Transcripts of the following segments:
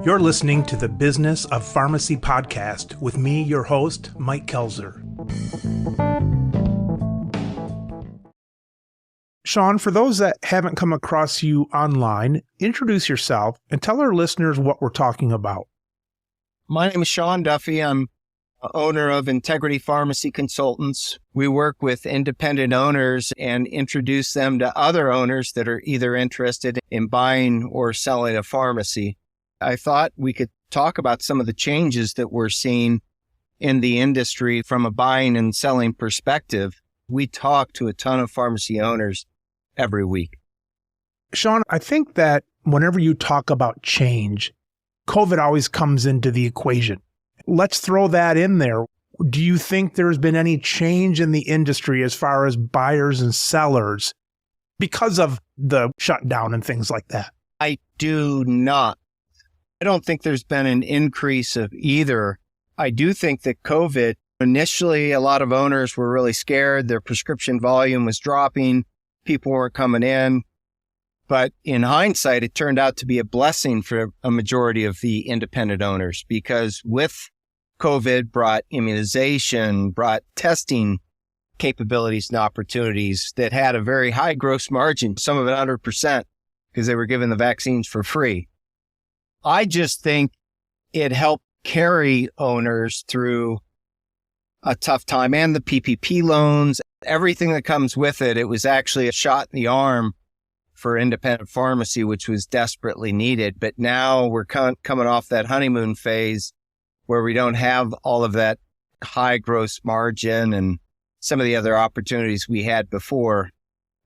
You're listening to the Business of Pharmacy podcast with me, your host, Mike Kelzer. Sean, for those that haven't come across you online, introduce yourself and tell our listeners what we're talking about. My name is Sean Duffy. I'm owner of Integrity Pharmacy Consultants. We work with independent owners and introduce them to other owners that are either interested in buying or selling a pharmacy. I thought we could talk about some of the changes that we're seeing in the industry from a buying and selling perspective. We talk to a ton of pharmacy owners every week. Sean, I think that whenever you talk about change, COVID always comes into the equation. Let's throw that in there. Do you think there's been any change in the industry as far as buyers and sellers because of the shutdown and things like that? I do not. I don't think there's been an increase of either. I do think that COVID, initially, a lot of owners were really scared. Their prescription volume was dropping. People weren't coming in. But in hindsight, it turned out to be a blessing for a majority of the independent owners because with COVID brought immunization, brought testing capabilities and opportunities that had a very high gross margin, some of it 100%, because they were given the vaccines for free. I just think it helped carry owners through a tough time and the PPP loans, everything that comes with it. It was actually a shot in the arm for independent pharmacy, which was desperately needed. But now we're coming off that honeymoon phase where we don't have all of that high gross margin and some of the other opportunities we had before.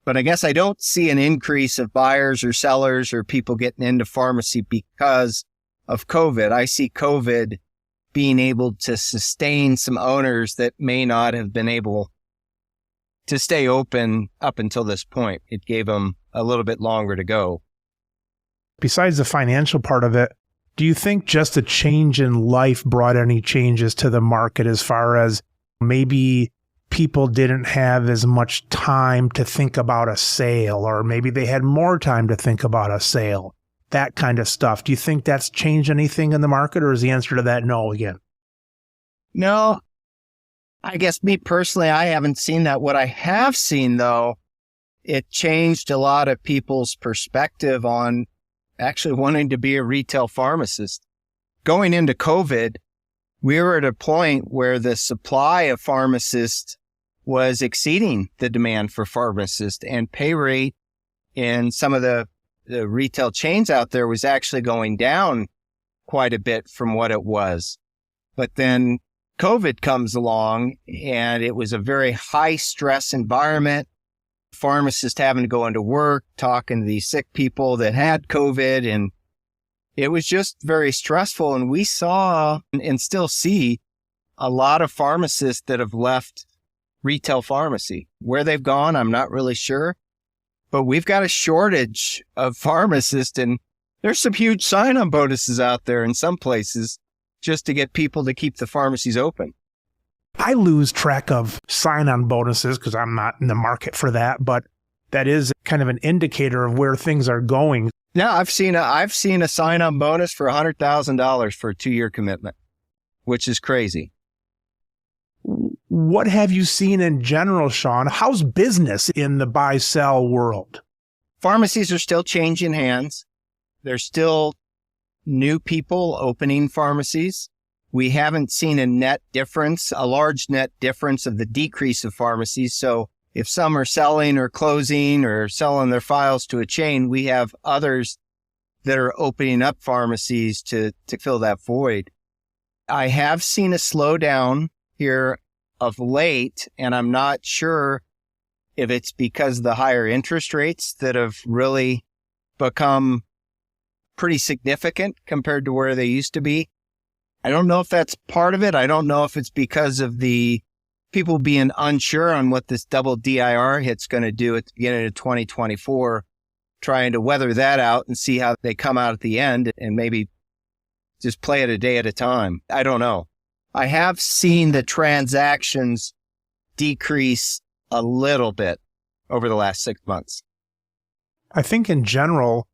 But I guess I don't see an increase of buyers or sellers or people getting into pharmacy because of COVID. I see COVID being able to sustain some owners that may not have been able to stay open up until this point. It gave them a little bit longer to go. Besides the financial part of it, do you think just a change in life brought any changes to the market as far as maybe people didn't have as much time to think about a sale, or maybe they had more time to think about a sale, that kind of stuff? Do you think that's changed anything in the market, or is the answer to that no again? No, I guess me personally, I haven't seen that. What I have seen, though, it changed a lot of people's perspective on actually wanting to be a retail pharmacist. Going into COVID, we were at a point where the supply of pharmacists was exceeding the demand for pharmacists, and pay rate in some of the retail chains out there was actually going down quite a bit from what it was. But then COVID comes along and it was a very high stress environment. Pharmacists having to go into work, talking to these sick people that had COVID, and it was just very stressful. And we saw and still see a lot of pharmacists that have left retail pharmacy. Where they've gone, I'm not really sure, but we've got a shortage of pharmacists, and there's some huge sign-on bonuses out there in some places just to get people to keep the pharmacies open. I lose track of sign-on bonuses because I'm not in the market for that, but that is kind of an indicator of where things are going. Yeah, I've seen a sign-on bonus for $100,000 for a 2-year commitment, which is crazy. What have you seen in general, Sean? How's business in the buy-sell world? Pharmacies are still changing hands. There's still new people opening pharmacies. We haven't seen a large net difference of the decrease of pharmacies. So if some are selling or closing or selling their files to a chain, we have others that are opening up pharmacies to fill that void. I have seen a slowdown here of late, and I'm not sure if it's because of the higher interest rates that have really become pretty significant compared to where they used to be. I don't know if that's part of it. I don't know if it's because of the people being unsure on what this double DIR hit's going to do at the beginning of 2024, trying to weather that out and see how they come out at the end and maybe just play it a day at a time. I don't know. I have seen the transactions decrease a little bit over the last 6 months. I think in general,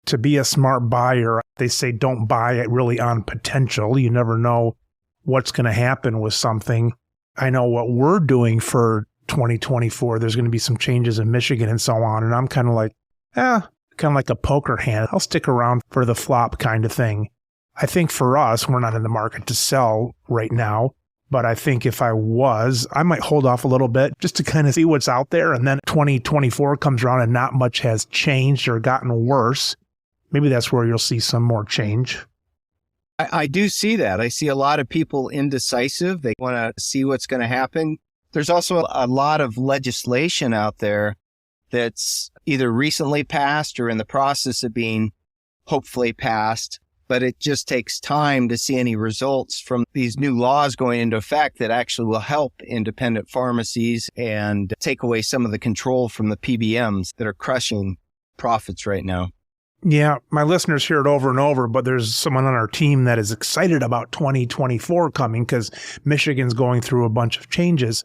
to be a smart buyer, they say don't buy it really on potential. You never know what's going to happen with something. I know what we're doing for 2024. There's going to be some changes in Michigan and so on. And I'm kind of like, kind of like a poker hand. I'll stick around for the flop kind of thing. I think for us, we're not in the market to sell right now. But I think if I was, I might hold off a little bit just to kind of see what's out there. And then 2024 comes around and not much has changed or gotten worse. Maybe that's where you'll see some more change. I do see that. I see a lot of people indecisive. They want to see what's going to happen. There's also a lot of legislation out there that's either recently passed or in the process of being hopefully passed, but it just takes time to see any results from these new laws going into effect that actually will help independent pharmacies and take away some of the control from the PBMs that are crushing profits right now. Yeah, my listeners hear it over and over, but there's someone on our team that is excited about 2024 coming because Michigan's going through a bunch of changes.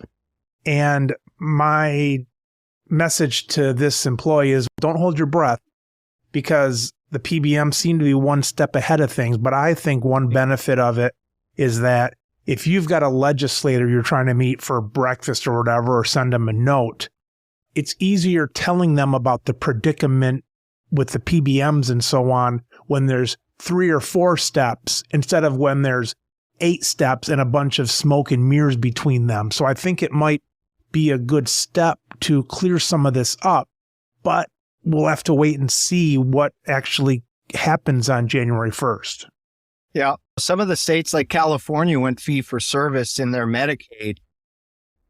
And my message to this employee is don't hold your breath because the PBM seem to be one step ahead of things. But I think one benefit of it is that if you've got a legislator you're trying to meet for breakfast or whatever, or send them a note, it's easier telling them about the predicament with the PBMs and so on when there's 3 or 4 steps instead of when there's 8 steps and a bunch of smoke and mirrors between them. So I think it might be a good step to clear some of this up, but we'll have to wait and see what actually happens on January 1st. Yeah. Some of the states like California went fee for service in their Medicaid.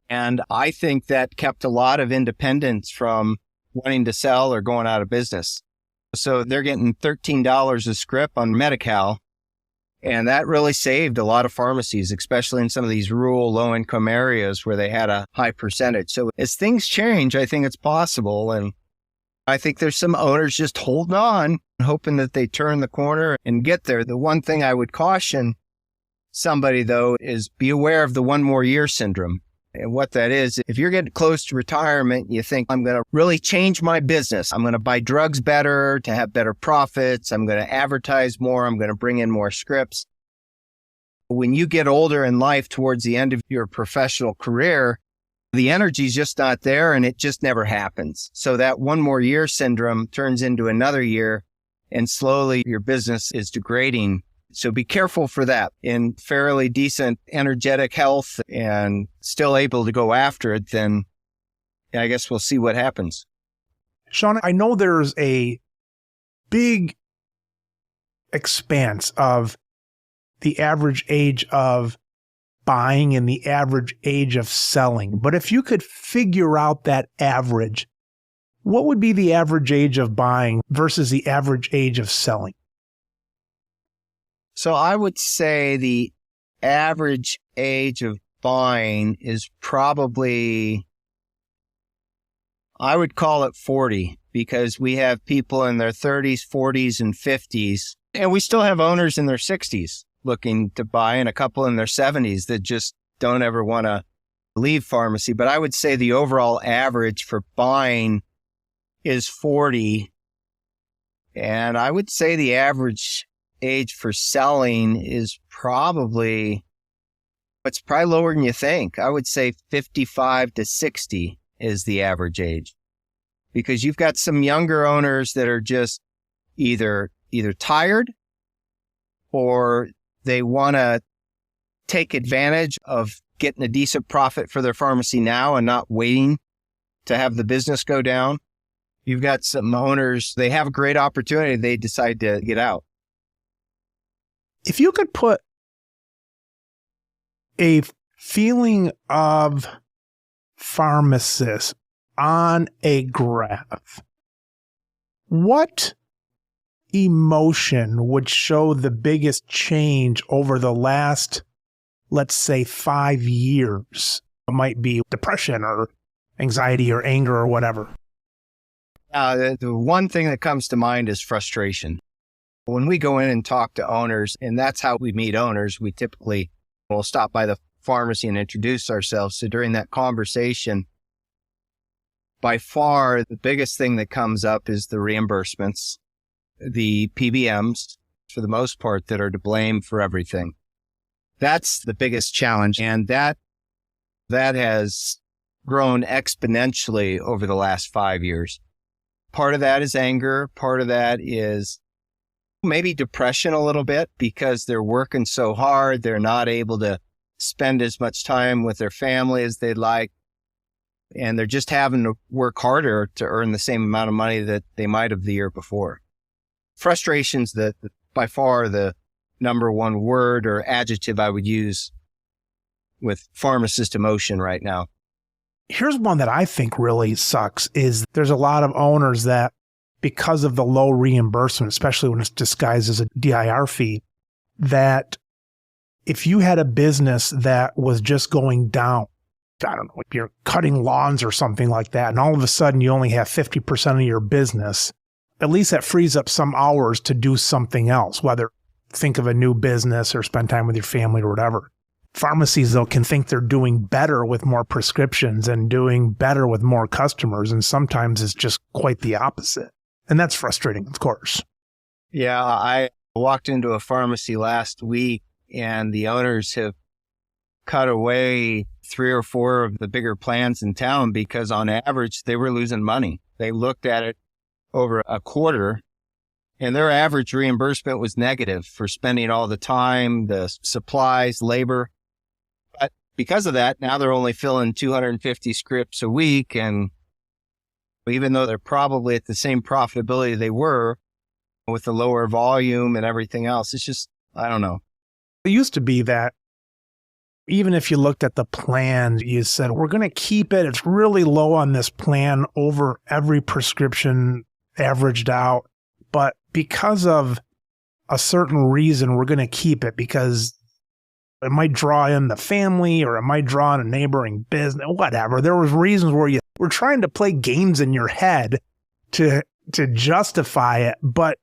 And I think that kept a lot of independents from wanting to sell or going out of business. So they're getting $13 a script on Medi-Cal. And that really saved a lot of pharmacies, especially in some of these rural low-income areas where they had a high percentage. So as things change, I think it's possible. And I think there's some owners just holding on, hoping that they turn the corner and get there. The one thing I would caution somebody, though, is be aware of the one more year syndrome. And what that is, if you're getting close to retirement, you think, I'm going to really change my business. I'm going to buy drugs better to have better profits. I'm going to advertise more. I'm going to bring in more scripts. When you get older in life towards the end of your professional career, the energy's just not there and it just never happens. So that one more year syndrome turns into another year and slowly your business is degrading. So be careful for that. In fairly decent, energetic health and still able to go after it, then I guess we'll see what happens. Sean, I know there's a big expanse of the average age of buying and the average age of selling. But if you could figure out that average, what would be the average age of buying versus the average age of selling? So I would say the average age of buying is probably, I would call it 40, because we have people in their 30s, 40s, and 50s, and we still have owners in their 60s looking to buy and a couple in their 70s that just don't ever want to leave pharmacy. But I would say the overall average for buying is 40, and I would say the average age for selling is probably, it's probably lower than you think. I would say 55 to 60 is the average age, because you've got some younger owners that are just either tired or they want to take advantage of getting a decent profit for their pharmacy now and not waiting to have the business go down. You've got some owners, they have a great opportunity, they decide to get out. If you could put a feeling of pharmacist on a graph, what emotion would show the biggest change over the last, let's say, 5 years? It might be depression or anxiety or anger or whatever. The one thing that comes to mind is frustration. When we go in and talk to owners, and that's how we meet owners, we typically will stop by the pharmacy and introduce ourselves. So during that conversation, by far, the biggest thing that comes up is the reimbursements. the PBMs, for the most part, that are to blame for everything. That's the biggest challenge. And that has grown exponentially over the last 5 years. Part of that is anger. Part of that is maybe depression a little bit because they're working so hard. They're not able to spend as much time with their family as they'd like. And they're just having to work harder to earn the same amount of money that they might have the year before. Frustration's by far the number one word or adjective I would use with pharmacist emotion right now. Here's one that I think really sucks is there's a lot of owners that, because of the low reimbursement, especially when it's disguised as a DIR fee, that if you had a business that was just going down, I don't know, if you're cutting lawns or something like that, and all of a sudden you only have 50% of your business, at least that frees up some hours to do something else, whether think of a new business or spend time with your family or whatever. Pharmacies, though, can think they're doing better with more prescriptions and doing better with more customers, and sometimes it's just quite the opposite. And that's frustrating, of course. Yeah, I walked into a pharmacy last week, and the owners have cut away 3 or 4 of the bigger plans in town because on average, they were losing money. They looked at it over a quarter, and their average reimbursement was negative for spending all the time, the supplies, labor. But because of that, now they're only filling 250 scripts a week. And even though they're probably at the same profitability they were with the lower volume and everything else, it's just, I don't know. It used to be that even if you looked at the plan, you said, we're going to keep it. It's really low on this plan over every prescription averaged out. But because of a certain reason, we're going to keep it because it might draw in the family or it might draw in a neighboring business, whatever. There was reasons where you were trying to play games in your head to justify it. But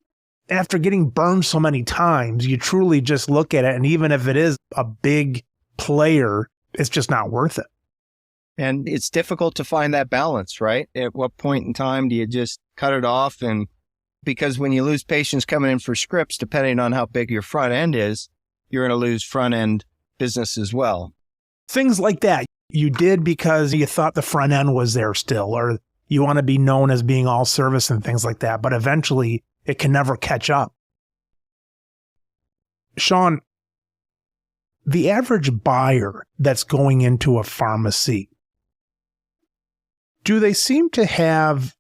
after getting burned so many times, you truly just look at it. And even if it is a big player, it's just not worth it. And it's difficult to find that balance, right? At what point in time do you just cut it off? And because when you lose patients coming in for scripts, depending on how big your front end is, you're going to lose front end business as well. Things like that you did because you thought the front end was there still, or you want to be known as being all service and things like that. But eventually it can never catch up. Sean, the average buyer that's going into a pharmacy, do they seem to have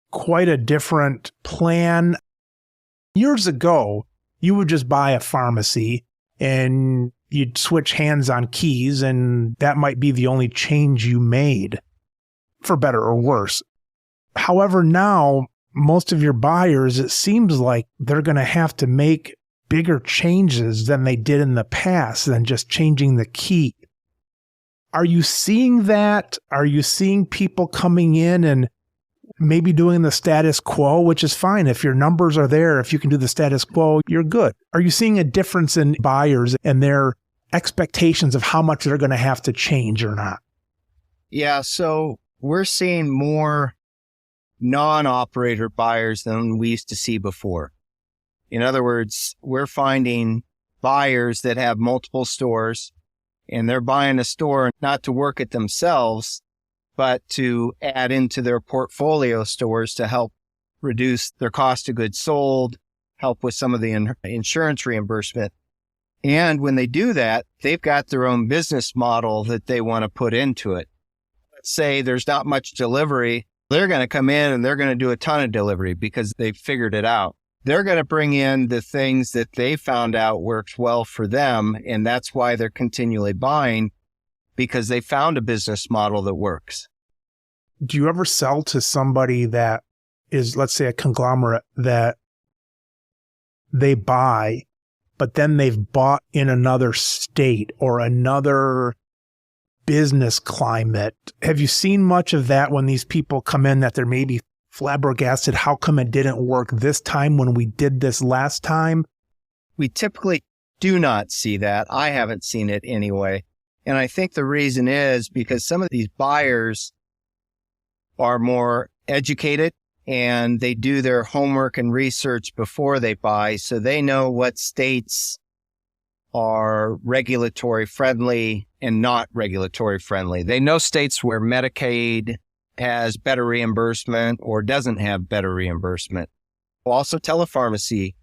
quite a different plan? Years ago, you would just buy a pharmacy and you'd switch hands on keys, and that might be the only change you made, for better or worse. However, now, most of your buyers, it seems like they're going to have to make bigger changes than they did in the past than just changing the key. Are you seeing that? Are you seeing people coming in and maybe doing the status quo, which is fine. If your numbers are there, if you can do the status quo, you're good. Are you seeing a difference in buyers and their expectations of how much they're going to have to change or not? Yeah, so we're seeing more non-operator buyers than we used to see before. In other words, we're finding buyers that have multiple stores, and they're buying a store not to work it themselves, but to add into their portfolio stores to help reduce their cost of goods sold, help with some of the insurance reimbursement. And when they do that, they've got their own business model that they want to put into it. Let's say there's not much delivery. They're going to come in and they're going to do a ton of delivery because they've figured it out. They're going to bring in the things that they found out works well for them. And that's why they're continually buying, because they found a business model that works. Do you ever sell to somebody that is, let's say, a conglomerate that they buy, but then they've bought in another state or another business climate? Have you seen much of that when these people come in that they're maybe flabbergasted? How come it didn't work this time when we did this last time? We typically do not see that. I haven't seen it anyway. And I think the reason is because some of these buyers are more educated and they do their homework and research before they buy, so they know what states are regulatory friendly and not regulatory friendly. They know states where Medicaid has better reimbursement or doesn't have better reimbursement. Also, telepharmacy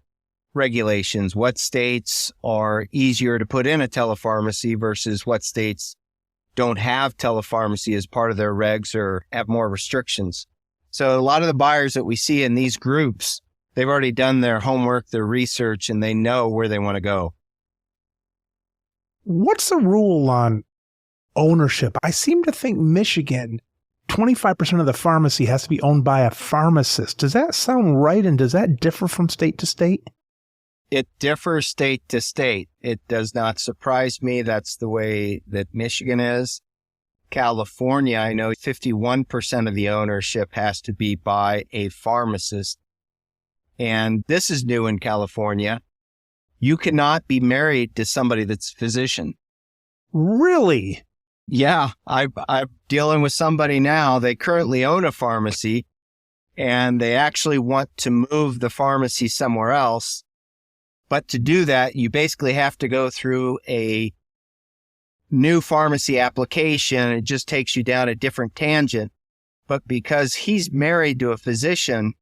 regulations, what states are easier to put in a telepharmacy versus what states don't have telepharmacy as part of their regs or have more restrictions. So a lot of the buyers that we see in these groups, they've already done their homework, their research, and they know where they want to go. What's the rule on ownership? I seem to think Michigan, 25% of the pharmacy has to be owned by a pharmacist. Does that sound right? And does that differ from state to state? It differs state to state. It does not surprise me. That's the way that Michigan is. California, I know 51% of the ownership has to be by a pharmacist. And this is new in California. You cannot be married to somebody that's a physician. Really? Yeah, I'm dealing with somebody now. They currently own a pharmacy, and they actually want to move the pharmacy somewhere else. But to do that, you basically have to go through a new pharmacy application. It just takes you down a different tangent. But because he's married to a physician,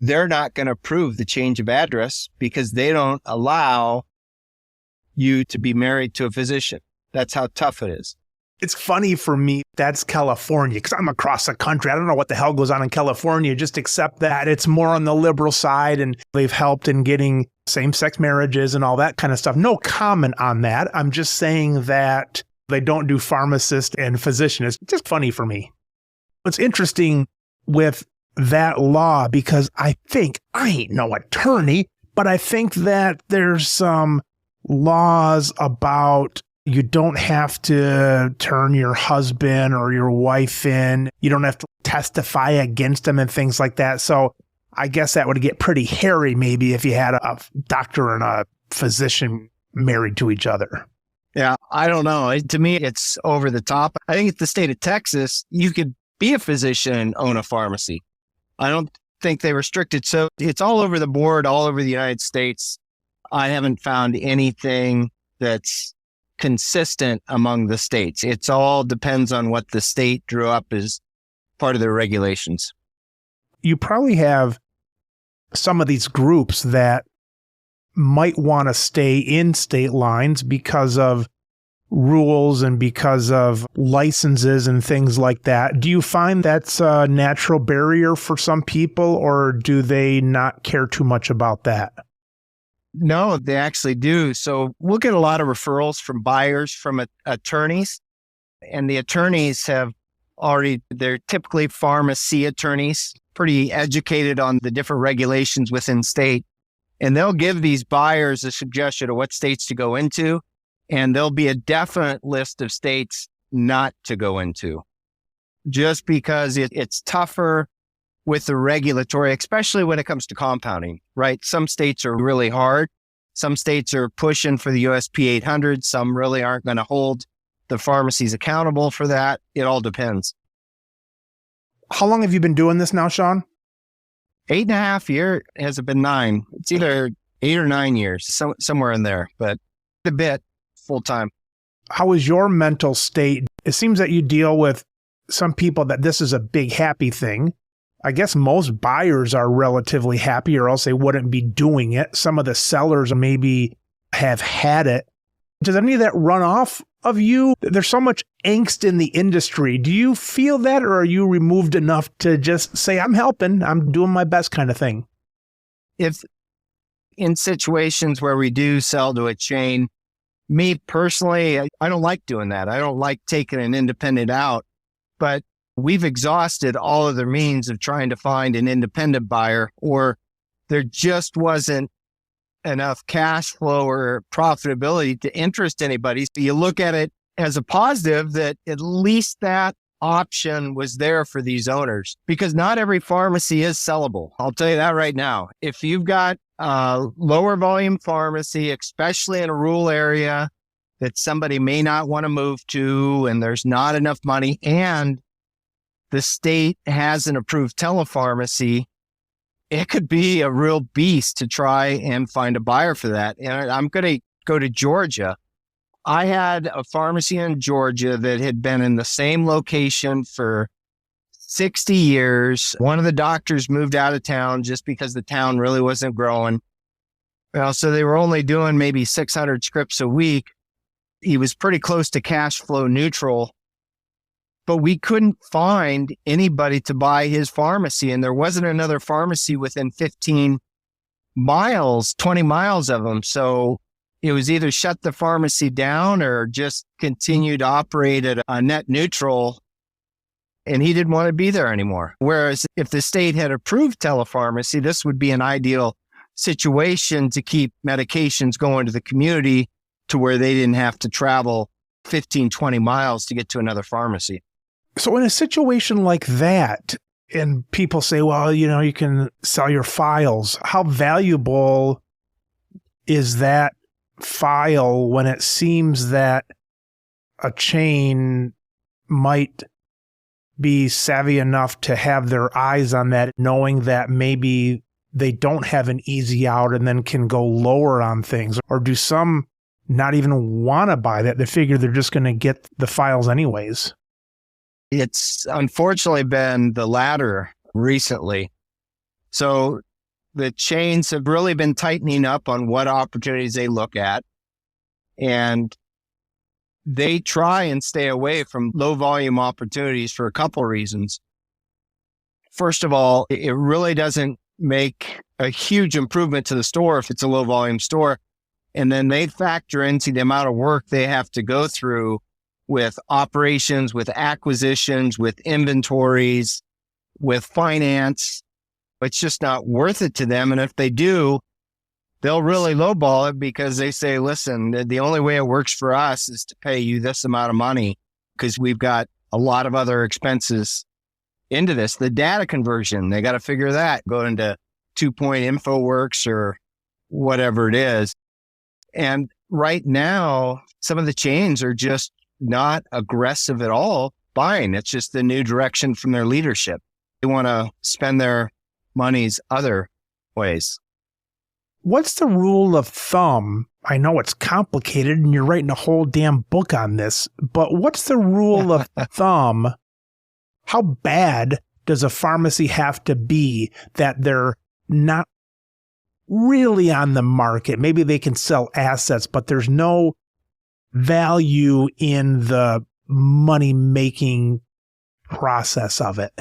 they're not going to approve the change of address because they don't allow you to be married to a physician. That's how tough it is. It's funny for me, that's California, because I'm across the country. I don't know what the hell goes on in California. Just accept that it's more on the liberal side, and they've helped in getting same-sex marriages and all that kind of stuff. No comment on that. I'm just saying that they don't do pharmacist and physician. It's just funny for me. It's interesting with that law because I ain't no attorney, but I think that there's some laws about you don't have to turn your husband or your wife in. You don't have to testify against them and things like that. So I guess that would get pretty hairy maybe if you had a doctor and a physician married to each other. Yeah, I don't know. To me, it's over the top. I think it's the state of Texas. You could be a physician and own a pharmacy. I don't think they restrict it. So it's all over the board, all over the United States. I haven't found anything that's consistent among the states. It's all depends on what the state drew up as part of their regulations. You probably have some of these groups that might want to stay in state lines because of rules and because of licenses and things like that. Do you find that's a natural barrier for some people, or do they not care too much about that? No, they actually do. So we'll get a lot of referrals from buyers, from attorneys, and the attorneys they're typically pharmacy attorneys, pretty educated on the different regulations within state. And they'll give these buyers a suggestion of what states to go into. And there'll be a definite list of states not to go into just because it's tougher with the regulatory, especially when it comes to compounding, right? Some states are really hard. Some states are pushing for the USP 800. Some really aren't going to hold the pharmacies accountable for that. It all depends. How long have you been doing this now, Sean? 8.5 years. Has it been 9? It's either 8 or 9 years, somewhere in there, but a bit full time. How is your mental state? It seems that you deal with some people that this is a big happy thing. I guess most buyers are relatively happy or else they wouldn't be doing it. Some of the sellers maybe have had it. Does any of that run off of you? There's so much angst in the industry. Do you feel that, or are you removed enough to just say, I'm helping, I'm doing my best kind of thing? If in situations where we do sell to a chain, me personally, I don't like doing that. I don't like taking an independent out, but we've exhausted all of the means of trying to find an independent buyer, or there just wasn't enough cash flow or profitability to interest anybody. So you look at it as a positive that at least that option was there for these owners, because not every pharmacy is sellable. I'll tell you that right now. If you've got a lower volume pharmacy, especially in a rural area that somebody may not want to move to, and there's not enough money, and the state has an approved telepharmacy, it could be a real beast to try and find a buyer for that. And I'm going to go to Georgia. I had a pharmacy in Georgia that had been in the same location for 60 years. One of the doctors moved out of town just because the town really wasn't growing. Well, so they were only doing maybe 600 scripts a week. He was pretty close to cash flow neutral, but we couldn't find anybody to buy his pharmacy. And there wasn't another pharmacy within 15 miles, 20 miles of him. So it was either shut the pharmacy down or just continue to operate at a net neutral. And he didn't want to be there anymore. Whereas if the state had approved telepharmacy, this would be an ideal situation to keep medications going to the community to where they didn't have to travel 15, 20 miles to get to another pharmacy. So in a situation like that, and people say, well, you can sell your files. How valuable is that file when it seems that a chain might be savvy enough to have their eyes on that, knowing that maybe they don't have an easy out and then can go lower on things? Or do some not even want to buy that? They figure they're just going to get the files anyways. It's unfortunately been the latter recently. So the chains have really been tightening up on what opportunities they look at. And they try and stay away from low volume opportunities for a couple of reasons. First of all, it really doesn't make a huge improvement to the store if it's a low volume store. And then they factor into the amount of work they have to go through with operations, with acquisitions, with inventories, with finance. It's just not worth it to them. And if they do, they'll really lowball it because they say, listen, the only way it works for us is to pay you this amount of money because we've got a lot of other expenses into this. The data conversion, they got to figure that, go into 2-point InfoWorks or whatever it is. And right now, some of the chains are just not aggressive at all buying. It's just the new direction from their leadership. They want to spend their monies other ways. What's the rule of thumb? I know it's complicated and you're writing a whole damn book on this, but what's the rule of thumb? How bad does a pharmacy have to be that they're not really on the market? Maybe they can sell assets, but there's no value in the money-making process of it.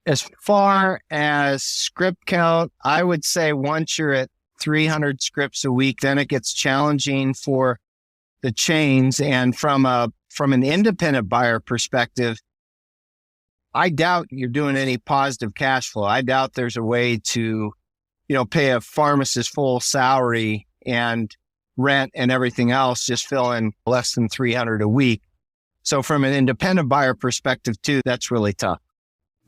As far as script count, I would say once you're at 300 scripts a week, then it gets challenging for the chains. And from an independent buyer perspective, I doubt you're doing any positive cash flow. I doubt there's a way to, pay a pharmacist full salary and rent and everything else, just fill in less than 300 a week. So from an independent buyer perspective too, that's really tough.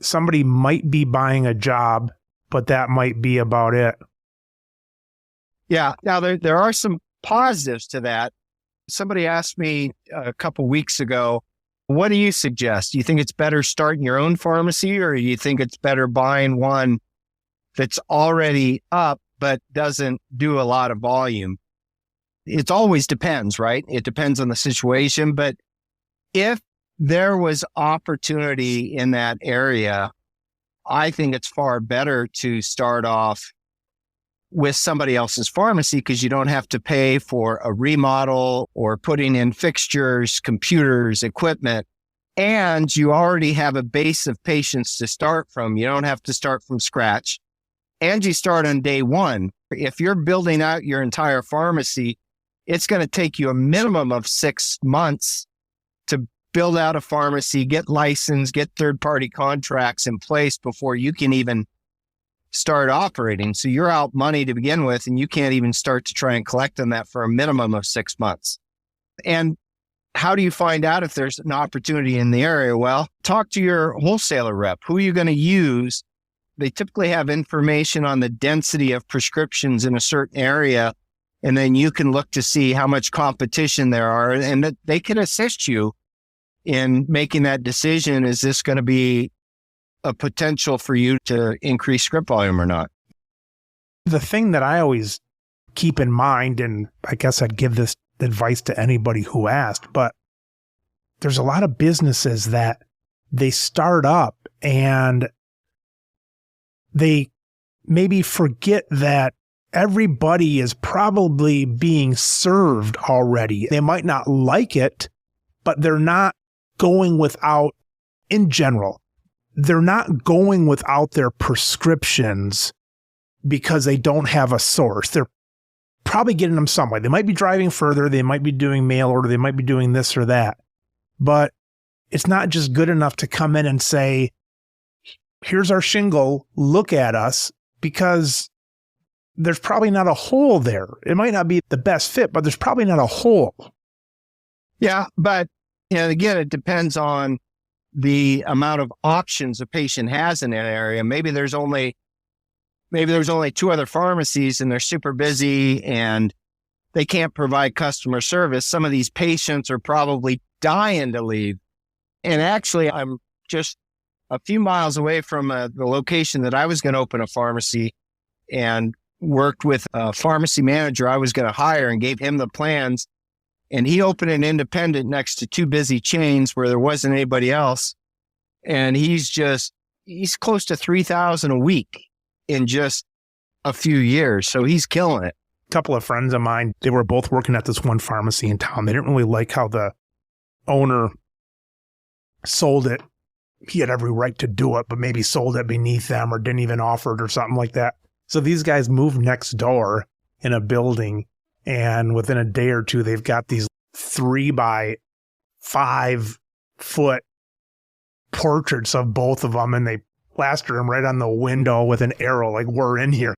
Somebody might be buying a job, but that might be about it. Yeah. Now there are some positives to that. Somebody asked me a couple weeks ago, what do you suggest? Do you think it's better starting your own pharmacy, or do you think it's better buying one that's already up but doesn't do a lot of volume? It always depends, right? It depends on the situation. But if there was opportunity in that area, I think it's far better to start off with somebody else's pharmacy because you don't have to pay for a remodel or putting in fixtures, computers, equipment, and you already have a base of patients to start from. You don't have to start from scratch, and you start on day one. If you're building out your entire pharmacy, it's going to take you a minimum of 6 months to build out a pharmacy, get licensed, get third-party contracts in place before you can even start operating. So you're out money to begin with, and you can't even start to try and collect on that for a minimum of 6 months. And how do you find out if there's an opportunity in the area? Well, talk to your wholesaler rep. Who are you going to use? They typically have information on the density of prescriptions in a certain area, and then you can look to see how much competition there are, and that they can assist you in making that decision. Is this going to be a potential for you to increase script volume or not? The thing that I always keep in mind, and I guess I'd give this advice to anybody who asked, but there's a lot of businesses that they start up and they maybe forget that everybody is probably being served already. They might not like it, but they're not going without, in general, they're not going without their prescriptions because they don't have a source. They're probably getting them some way. They might be driving further. They might be doing mail order. They might be doing this or that. But it's not just good enough to come in and say, here's our shingle, look at us, because there's probably not a hole there. It might not be the best fit, but there's probably not a hole. Yeah, but again, it depends on the amount of options a patient has in that area. Maybe there's only 2 other pharmacies and they're super busy and they can't provide customer service. Some of these patients are probably dying to leave. And actually, I'm just a few miles away from the location that I was going to open a pharmacy, and worked with a pharmacy manager I was going to hire and gave him the plans. And he opened an independent next to 2 busy chains where there wasn't anybody else. And he's close to 3,000 a week in just a few years. So he's killing it. A couple of friends of mine, they were both working at this one pharmacy in town. They didn't really like how the owner sold it. He had every right to do it, but maybe sold it beneath them or didn't even offer it or something like that. So these guys moved next door in a building, and within a day or two, they've got these 3 by 5 foot portraits of both of them, and they plaster them right on the window with an arrow, like, we're in here.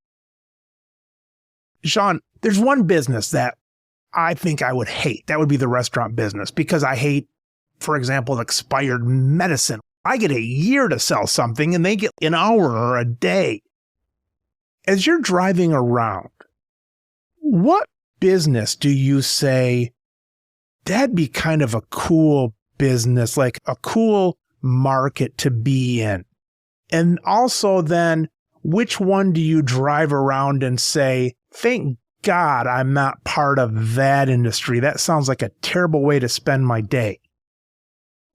Sean, there's one business that I think I would hate. That would be the restaurant business, because I hate, for example, expired medicine. I get a year to sell something and they get an hour or a day. As you're driving around, what business do you say, that'd be kind of a cool business, like a cool market to be in? And also then, which one do you drive around and say, thank God I'm not part of that industry. That sounds like a terrible way to spend my day.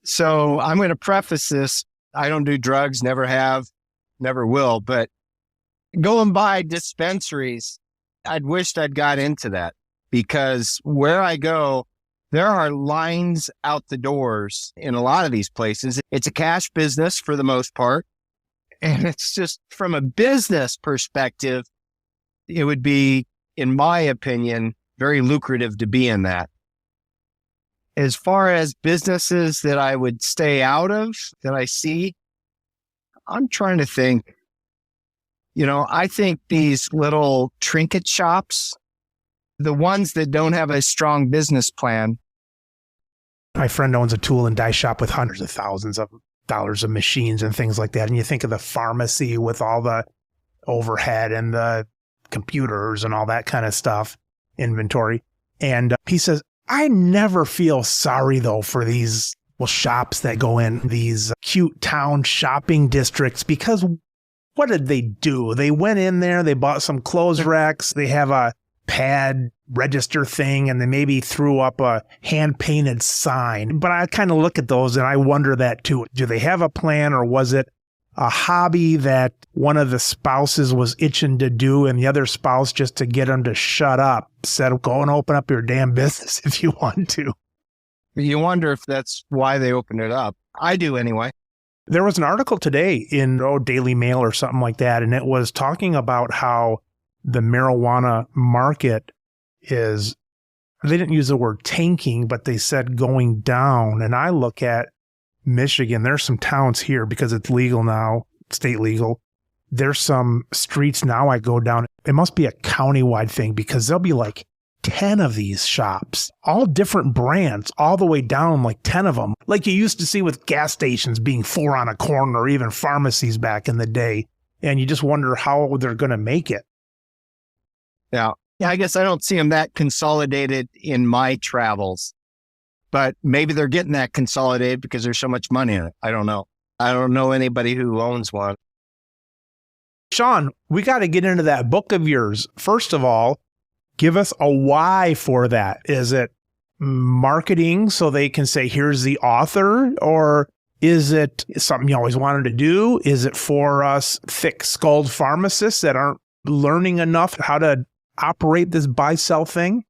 So I'm going to preface this. I don't do drugs, never have, never will, but going by dispensaries, I'd wished I'd got into that, because where I go, there are lines out the doors in a lot of these places. It's a cash business for the most part. And it's just, from a business perspective, it would be, in my opinion, very lucrative to be in that. As far as businesses that I would stay out of, that I see, I'm trying to think. I think these little trinket shops, the ones that don't have a strong business plan. My friend owns a tool and die shop with hundreds of thousands of dollars of machines and things like that. And you think of the pharmacy with all the overhead and the computers and all that kind of stuff, inventory. And he says, I never feel sorry, though, for these shops that go in these cute town shopping districts, because what did they do? They went in there, they bought some clothes racks, they have a pad register thing, and they maybe threw up a hand-painted sign. But I kind of look at those and I wonder that too. Do they have a plan, or was it a hobby that one of the spouses was itching to do, and the other spouse, just to get them to shut up, said, go and open up your damn business if you want to? You wonder if that's why they opened it up. I do anyway. There was an article today in Daily Mail or something like that, and it was talking about how the marijuana market is, they didn't use the word tanking, but they said going down. And I look at Michigan, there's some towns here, because it's legal now, state legal. There's some streets now I go down. It must be a countywide thing, because there'll be like 10 of these shops, all different brands, all the way down, like 10 of them, like you used to see with gas stations being 4 on a corner, or even pharmacies back in the day. And you just wonder how they're going to make it. Yeah, I guess I don't see them that consolidated in my travels. but maybe they're getting that consolidated because there's so much money in it. I don't know. I don't know anybody who owns one. Sean, we got to get into that book of yours. First of all, give us a why for that. Is it marketing so they can say, here's the author? Or is it something you always wanted to do? Is it for us thick-skulled pharmacists that aren't learning enough how to operate this buy-sell thing?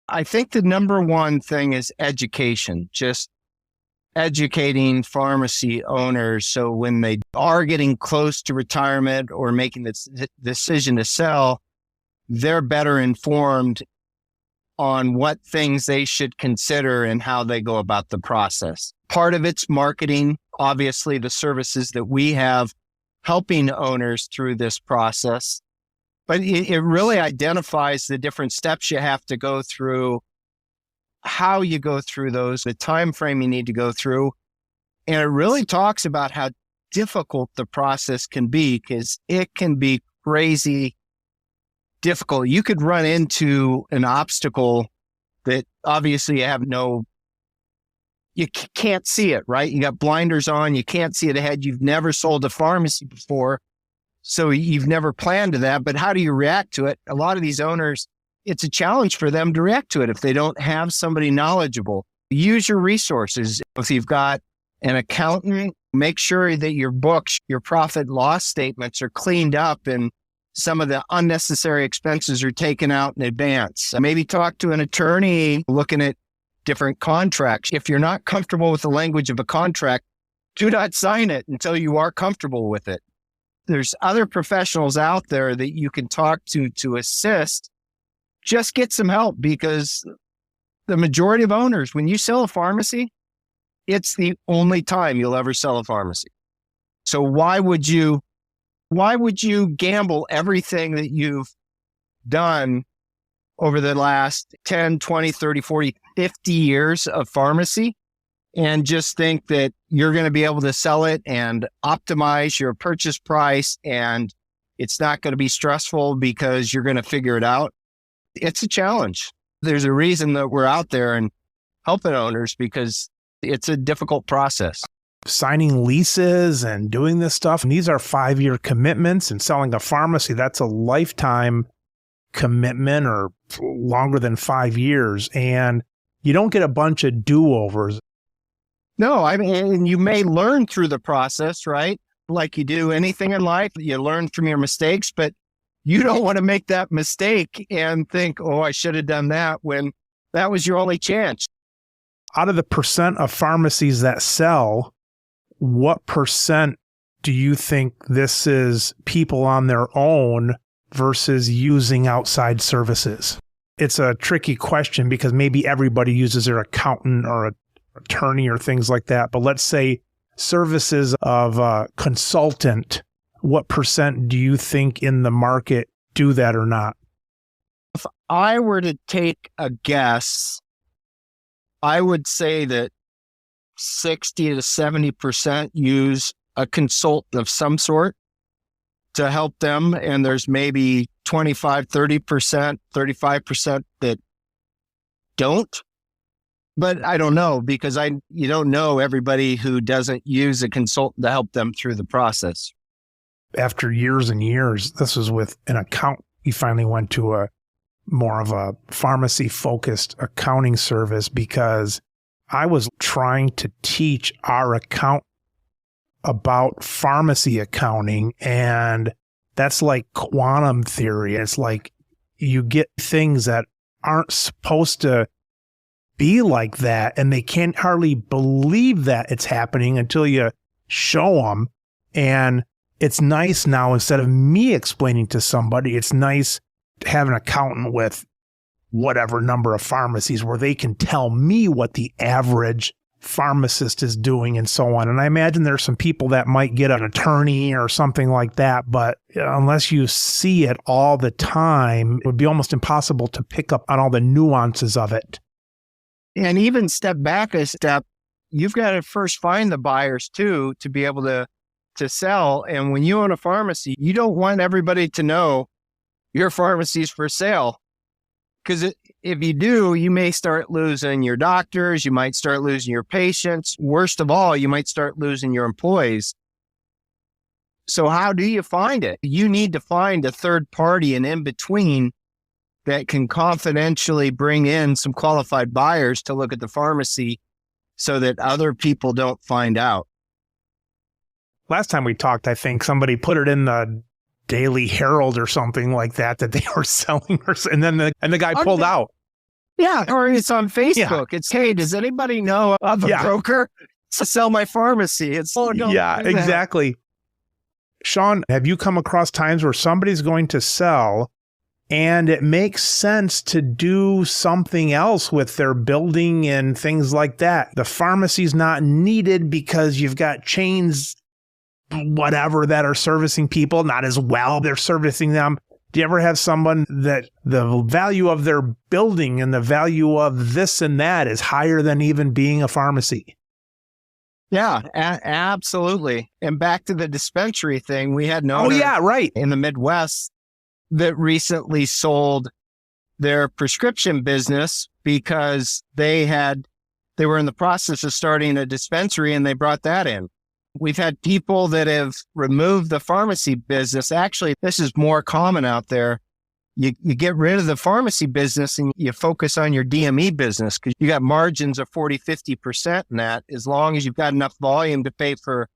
I think the number one thing is education, just educating pharmacy owners. So when they are getting close to retirement or making the decision to sell, they're better informed on what things they should consider and how they go about the process. Part of it's marketing, obviously the services that we have helping owners through this process. But it really identifies the different steps you have to go through, how you go through those, the time frame you need to go through. And it really talks about how difficult the process can be, because it can be crazy difficult. You could run into an obstacle that obviously you can't see it, right? You got blinders on, you can't see it ahead. You've never sold a pharmacy before, so you've never planned to that, but how do you react to it? A lot of these owners, it's a challenge for them to react to it if they don't have somebody knowledgeable. Use your resources. If you've got an accountant, make sure that your books, your profit loss statements are cleaned up and some of the unnecessary expenses are taken out in advance. Maybe talk to an attorney looking at different contracts. If you're not comfortable with the language of a contract, do not sign it until you are comfortable with it. There's other professionals out there that you can talk to assist. Just get some help, because the majority of owners, when you sell a pharmacy, it's the only time you'll ever sell a pharmacy. So why would you gamble everything that you've done over the last 10, 20, 30, 40, 50 years of pharmacy and just think that you're going to be able to sell it and optimize your purchase price and it's not going to be stressful because you're going to figure it out? It's a challenge. There's a reason that we're out there and helping owners, because it's a difficult process. Signing leases and doing this stuff, and these are 5-year commitments, and selling a pharmacy, that's a lifetime commitment or longer than 5 years. And you don't get a bunch of do-overs. No, I mean, you may learn through the process, right? Like you do anything in life, you learn from your mistakes, but you don't want to make that mistake and think, oh, I should have done that, when that was your only chance. Out of the percent of pharmacies that sell, what percent do you think this is people on their own versus using outside services? It's a tricky question because maybe everybody uses their accountant or an attorney or things like that. But let's say services of a consultant, what percent do you think in the market do that or not? If I were to take a guess, I would say that 60 to 70% use a consultant of some sort to help them. And there's maybe 25, 30%, 35% that don't. But I don't know, because you don't know everybody who doesn't use a consultant to help them through the process. After years and years, this was with an account. You finally went to a more of a pharmacy-focused accounting service, because I was trying to teach our account about pharmacy accounting, and that's like quantum theory. It's like you get things that aren't supposed to be like that, and they can't hardly believe that it's happening until you show them. And it's nice now, instead of me explaining to somebody, it's nice to have an accountant with whatever number of pharmacies where they can tell me what the average pharmacist is doing and so on. And I imagine there's some people that might get an attorney or something like that, but unless you see it all the time, it would be almost impossible to pick up on all the nuances of it. And even step back a step, you've got to first find the buyers too, to be able to sell. And when you own a pharmacy, you don't want everybody to know your pharmacy is for sale, because if you do, you may start losing your doctors, you might start losing your patients. Worst of all, you might start losing your employees. So how do you find it? You need to find a third party and in between that can confidentially bring in some qualified buyers to look at the pharmacy so that other people don't find out. Last time we talked, I think somebody put it in the Daily Herald or something like that they were selling, and then the guy pulled out. Yeah, or it's on Facebook. Yeah. It's, hey, does anybody know of a broker to sell my pharmacy? It's exactly. Sean, have you come across times where somebody's going to sell and it makes sense to do something else with their building and things like that? The pharmacy's not needed because you've got chains, whatever, that are servicing people not as well. They're servicing them. Do you ever have someone that the value of their building and the value of this and that is higher than even being a pharmacy? Yeah, absolutely. And back to the dispensary thing, we had no in the Midwest that recently sold their prescription business because they were in the process of starting a dispensary and they brought that in. We've had people that have removed the pharmacy business. Actually, this is more common out there. You get rid of the pharmacy business and you focus on your DME business because you got margins of 40, 50% in that. As long as you've got enough volume to pay for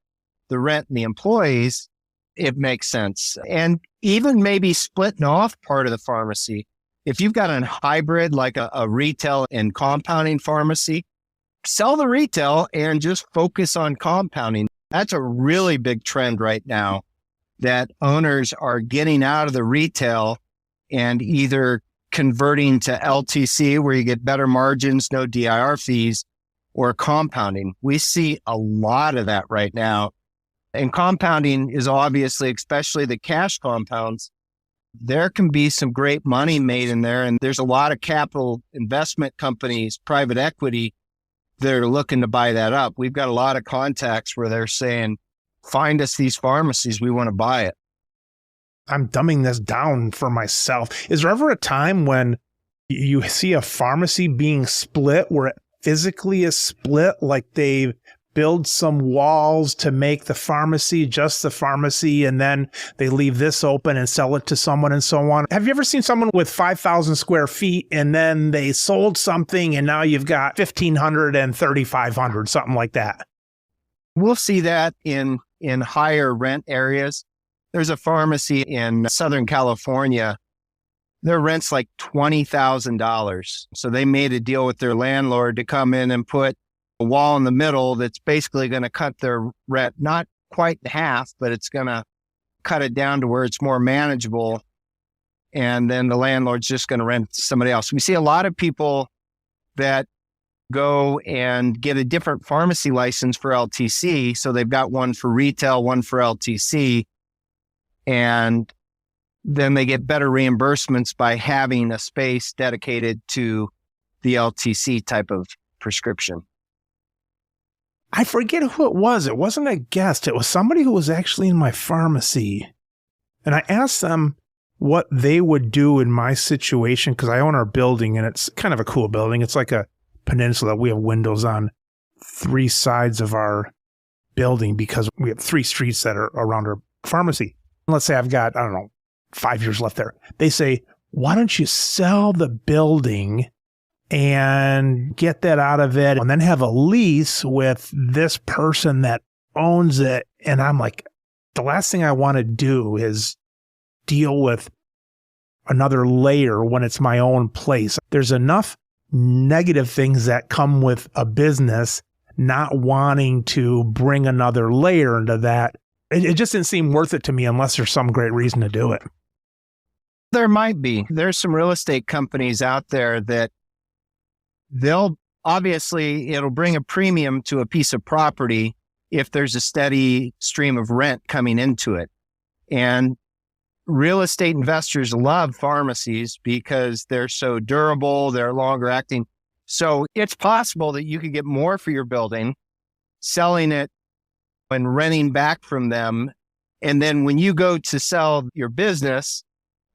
the rent and the employees, it makes sense. And even maybe splitting off part of the pharmacy. If you've got a hybrid, like a retail and compounding pharmacy, sell the retail and just focus on compounding. That's a really big trend right now that owners are getting out of the retail and either converting to LTC where you get better margins, no DIR fees, or compounding. We see a lot of that right now. And compounding is obviously, especially the cash compounds, there can be some great money made in there. And there's a lot of capital investment companies, private equity, that are looking to buy that up. We've got a lot of contacts where they're saying, find us these pharmacies, we want to buy it. I'm dumbing this down for myself. Is there ever a time when you see a pharmacy being split where it physically is split, like they build some walls to make the pharmacy just the pharmacy, and then they leave this open and sell it to someone and so on? Have you ever seen someone with 5,000 square feet and then they sold something and now you've got 1,500 and 3,500, something like that? We'll see that in higher rent areas. There's a pharmacy in Southern California. Their rent's like $20,000. So they made a deal with their landlord to come in and put a wall in the middle that's basically going to cut their rent, not quite in half, but it's going to cut it down to where it's more manageable. And then the landlord's just going to rent to somebody else. We see a lot of people that go and get a different pharmacy license for LTC. So they've got one for retail, one for LTC. And then they get better reimbursements by having a space dedicated to the LTC type of prescription. I forget who it was. It wasn't a guest. It was somebody who was actually in my pharmacy. And I asked them what they would do in my situation because I own our building and it's kind of a cool building. It's like a peninsula. We have windows on 3 sides of our building because we have 3 streets that are around our pharmacy. Let's say I've got, 5 years left there. They say, why don't you sell the building and get that out of it and then have a lease with this person that owns it? And I'm like, the last thing I want to do is deal with another layer when it's my own place. There's enough negative things that come with a business not wanting to bring another layer into that. It just didn't seem worth it to me unless there's some great reason to do it. There might be. There's some real estate companies out there that it'll bring a premium to a piece of property if there's a steady stream of rent coming into it. And real estate investors love pharmacies because they're so durable, they're longer acting. So it's possible that you could get more for your building, selling it and renting back from them. And then when you go to sell your business,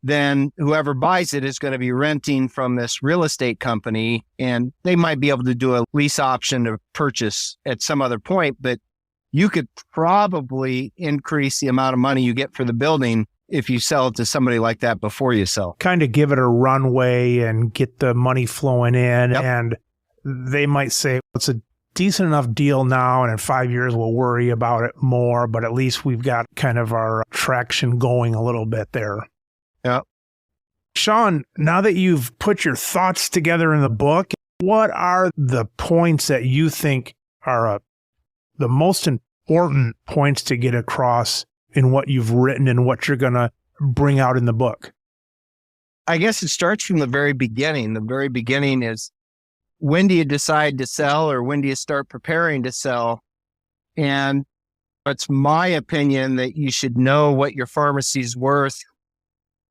then whoever buys it is going to be renting from this real estate company, and they might be able to do a lease option to purchase at some other point, but you could probably increase the amount of money you get for the building if you sell it to somebody like that before you sell. Kind of give it a runway and get the money flowing in. Yep. And they might say, it's a decent enough deal now, and in 5 years we'll worry about it more, but at least we've got kind of our traction going a little bit there. Yeah. Sean, now that you've put your thoughts together in the book, what are the points that you think are the most important points to get across in what you've written and what you're going to bring out in the book? I guess it starts from the very beginning. The very beginning is, when do you decide to sell, or when do you start preparing to sell? And it's my opinion that you should know what your pharmacy's worth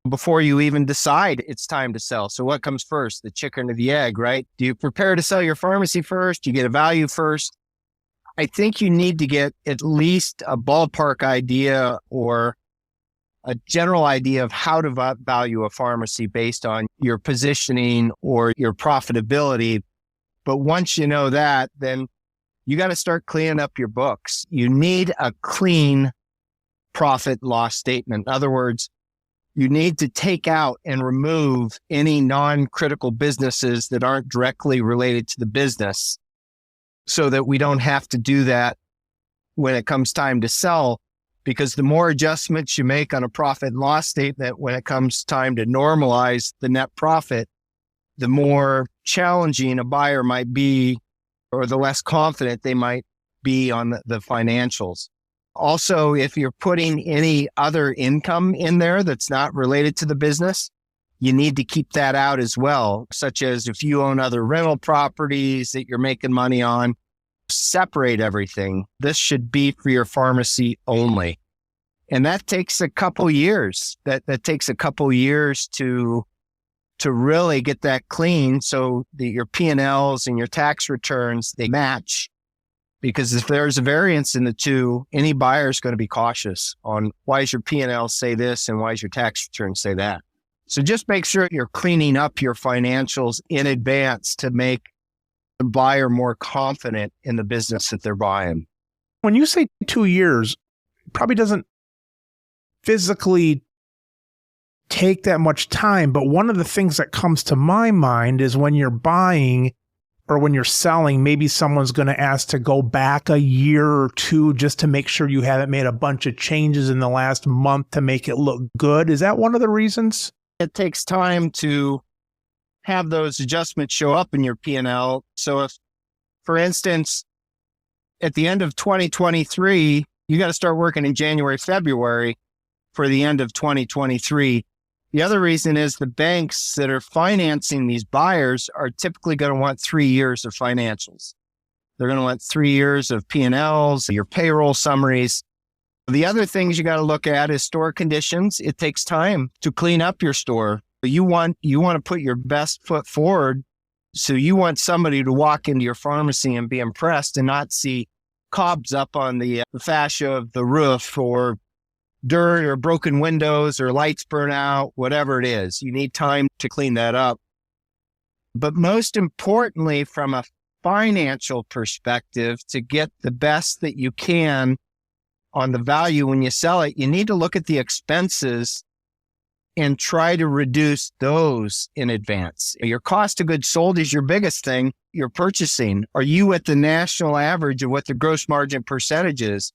before you even decide it's time to sell. So what comes first, the chicken or the egg, right? Do you prepare to sell your pharmacy first? Do you get a value first? I think you need to get at least a ballpark idea or a general idea of how to value a pharmacy based on your positioning or your profitability. But once you know that, then you got to start cleaning up your books. You need a clean profit loss statement. In other words, you need to take out and remove any non-critical businesses that aren't directly related to the business, so that we don't have to do that when it comes time to sell. Because the more adjustments you make on a profit and loss statement when it comes time to normalize the net profit, the more challenging a buyer might be, or the less confident they might be on the financials. Also, if you're putting any other income in there that's not related to the business, you need to keep that out as well, such as if you own other rental properties that you're making money on, separate everything. This should be for your pharmacy only. And that takes a couple years. That takes a couple years to really get that clean, so that your P&Ls and your tax returns, they match. Because if there's a variance in the two, any buyer is going to be cautious on, why does your P&L say this and why does your tax return say that? So just make sure you're cleaning up your financials in advance to make the buyer more confident in the business that they're buying. When you say 2 years, it probably doesn't physically take that much time. But one of the things that comes to my mind is when you're buying or when you're selling, maybe someone's going to ask to go back a year or two just to make sure you haven't made a bunch of changes in the last month to make it look good. Is that one of the reasons? It takes time to have those adjustments show up in your P&L. So if, for instance, at the end of 2023, you got to start working in January, February for the end of 2023. The other reason is the banks that are financing these buyers are typically going to want 3 years of financials. They're going to want 3 years of P&Ls, your payroll summaries. The other things you got to look at is store conditions. It takes time to clean up your store. You want to put your best foot forward. So you want somebody to walk into your pharmacy and be impressed and not see cobs up on the fascia of the roof, or dirt or broken windows or lights burn out, whatever it is. You need time to clean that up. But most importantly, from a financial perspective, to get the best that you can on the value when you sell it, you need to look at the expenses and try to reduce those in advance. Your cost of goods sold is your biggest thing you're purchasing. Are you at the national average of what the gross margin percentage is?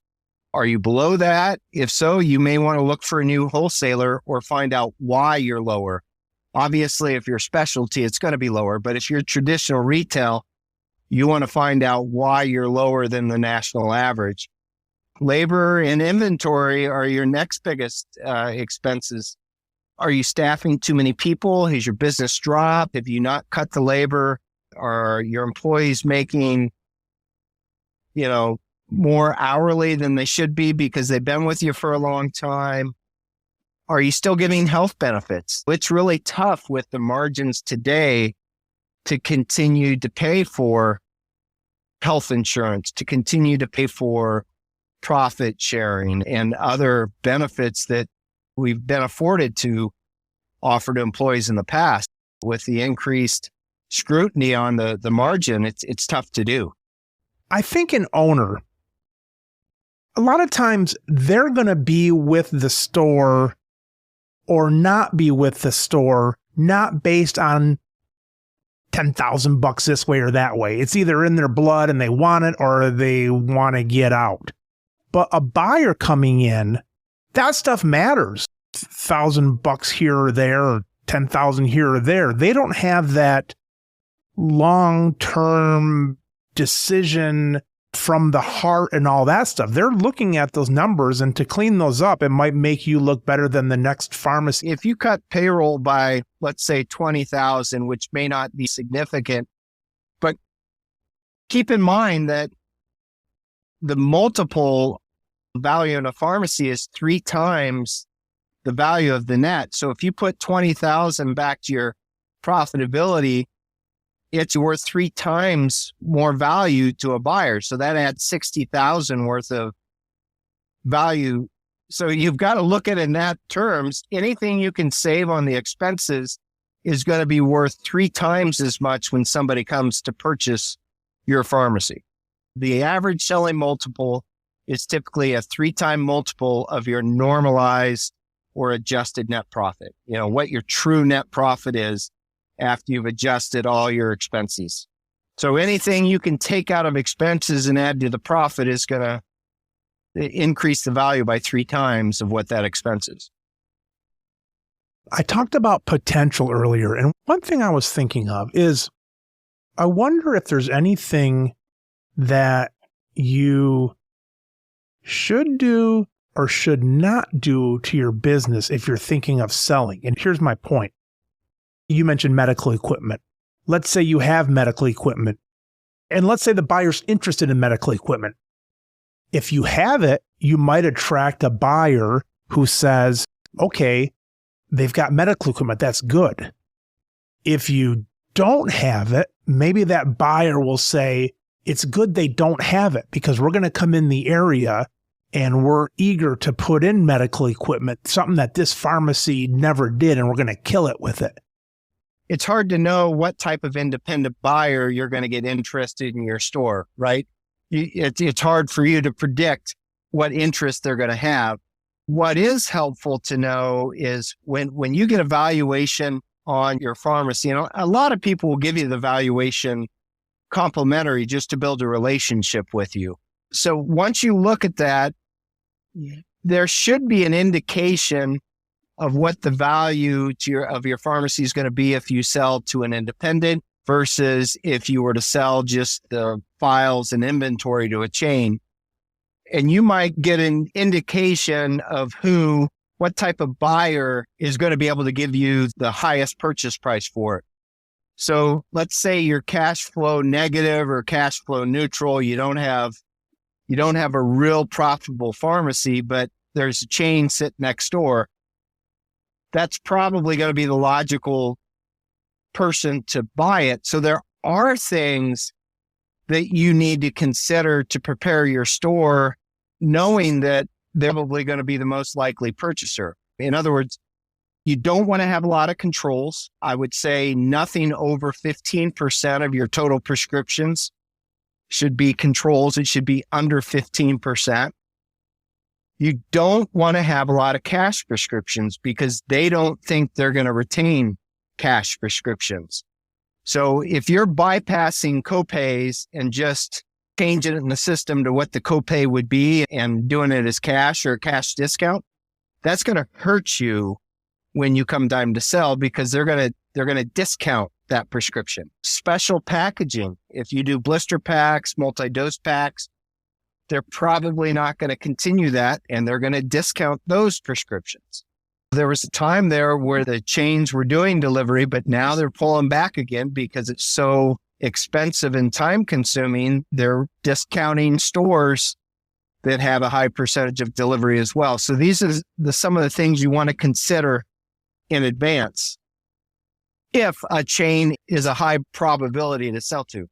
Are you below that? If so, you may want to look for a new wholesaler or find out why you're lower. Obviously, if you're specialty, it's going to be lower. But if you're traditional retail, you want to find out why you're lower than the national average. Labor and inventory are your next biggest expenses. Are you staffing too many people? Has your business dropped? Have you not cut the labor? Are your employees making, more hourly than they should be because they've been with you for a long time? Are you still giving health benefits? It's really tough with the margins today to continue to pay for health insurance, to continue to pay for profit sharing and other benefits that we've been afforded to offer to employees in the past. With the increased scrutiny on the margin, it's tough to do. I think an owner, a lot of times they're going to be with the store or not be with the store, not based on $10,000 this way or that way. It's either in their blood and they want it or they want to get out. But a buyer coming in, that stuff matters. $1,000 here or there, or 10,000 here or there. They don't have that long-term decision from the heart and all that stuff. They're looking at those numbers, and to clean those up, it might make you look better than the next pharmacy. If you cut payroll by, let's say, 20,000, which may not be significant, but keep in mind that the multiple value in a pharmacy is 3 times the value of the net. So if you put 20,000 back to your profitability, it's worth 3 times more value to a buyer. So that adds 60,000 worth of value. So you've got to look at it in that terms. Anything you can save on the expenses is going to be worth 3 times as much when somebody comes to purchase your pharmacy. The average selling multiple is typically a 3-time multiple of your normalized or adjusted net profit. You know, what your true net profit is after you've adjusted all your expenses. So anything you can take out of expenses and add to the profit is going to increase the value by 3 times of what that expense is. I talked about potential earlier, and one thing I was thinking of is, I wonder if there's anything that you should do or should not do to your business if you're thinking of selling. And here's my point. You mentioned medical equipment. Let's say you have medical equipment, and let's say the buyer's interested in medical equipment. If you have it, you might attract a buyer who says, okay, they've got medical equipment, that's good. If you don't have it, maybe that buyer will say, it's good they don't have it because we're going to come in the area and we're eager to put in medical equipment, something that this pharmacy never did, and we're going to kill it with it. It's hard to know what type of independent buyer you're going to get interested in your store, right? It's hard for you to predict what interest they're going to have. What is helpful to know is when you get a valuation on your pharmacy, a lot of people will give you the valuation complimentary just to build a relationship with you. So once you look at that, there should be an indication of what the value of your pharmacy is going to be if you sell to an independent versus if you were to sell just the files and inventory to a chain. And you might get an indication of what type of buyer is going to be able to give you the highest purchase price for it. So let's say you're cash flow negative or cash flow neutral. You don't have a real profitable pharmacy, but there's a chain sitting next door. That's probably going to be the logical person to buy it. So there are things that you need to consider to prepare your store, knowing that they're probably going to be the most likely purchaser. In other words, you don't want to have a lot of controls. I would say nothing over 15% of your total prescriptions should be controls. It should be under 15%. You don't want to have a lot of cash prescriptions because they don't think they're going to retain cash prescriptions. So if you're bypassing copays and just changing it in the system to what the copay would be and doing it as cash or a cash discount, that's going to hurt you when you come time to sell because they're going to discount that prescription. Special packaging. If you do blister packs, multi-dose packs, they're probably not going to continue that and they're going to discount those prescriptions. There was a time there where the chains were doing delivery, but now they're pulling back again because it's so expensive and time consuming. They're discounting stores that have a high percentage of delivery as well. So these are some of the things you want to consider in advance if a chain is a high probability to sell to.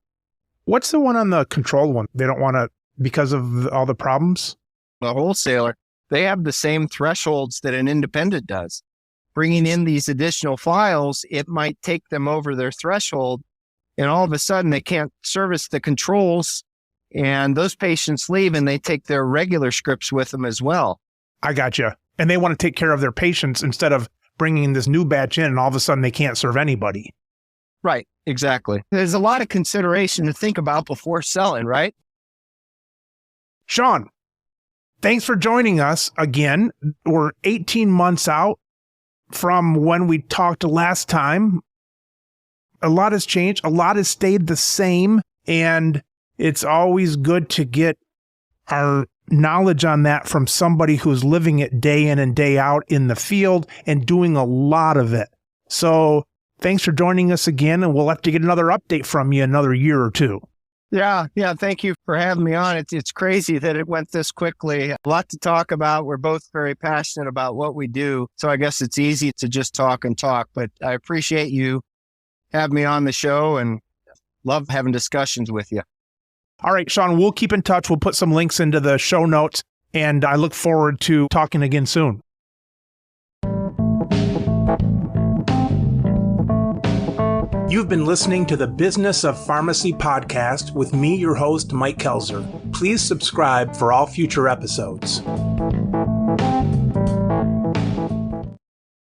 What's the one on the controlled one? They don't want to, because of all the problems? A wholesaler, they have the same thresholds that an independent does. bringing in these additional files, it might take them over their threshold. And all of a sudden, they can't service the controls. And those patients leave and they take their regular scripts with them as well. I gotcha. And they want to take care of their patients instead of bringing this new batch in and all of a sudden they can't serve anybody. Right. Exactly. There's a lot of consideration to think about before selling, right? Sean, thanks for joining us again. We're 18 months out from when we talked last time. A lot has changed. A lot has stayed the same. And it's always good to get our knowledge on that from somebody who's living it day in and day out in the field and doing a lot of it. So thanks for joining us again. And we'll have to get another update from you another year or two. Yeah. Thank you for having me on. It's crazy that it went this quickly. A lot to talk about. We're both very passionate about what we do. So I guess it's easy to just talk and talk, but I appreciate you having me on the show and love having discussions with you. All right, Sean, we'll keep in touch. We'll put some links into the show notes, and I look forward to talking again soon. You've been listening to the Business of Pharmacy podcast with me, your host, Mike Kelzer. Please subscribe for all future episodes.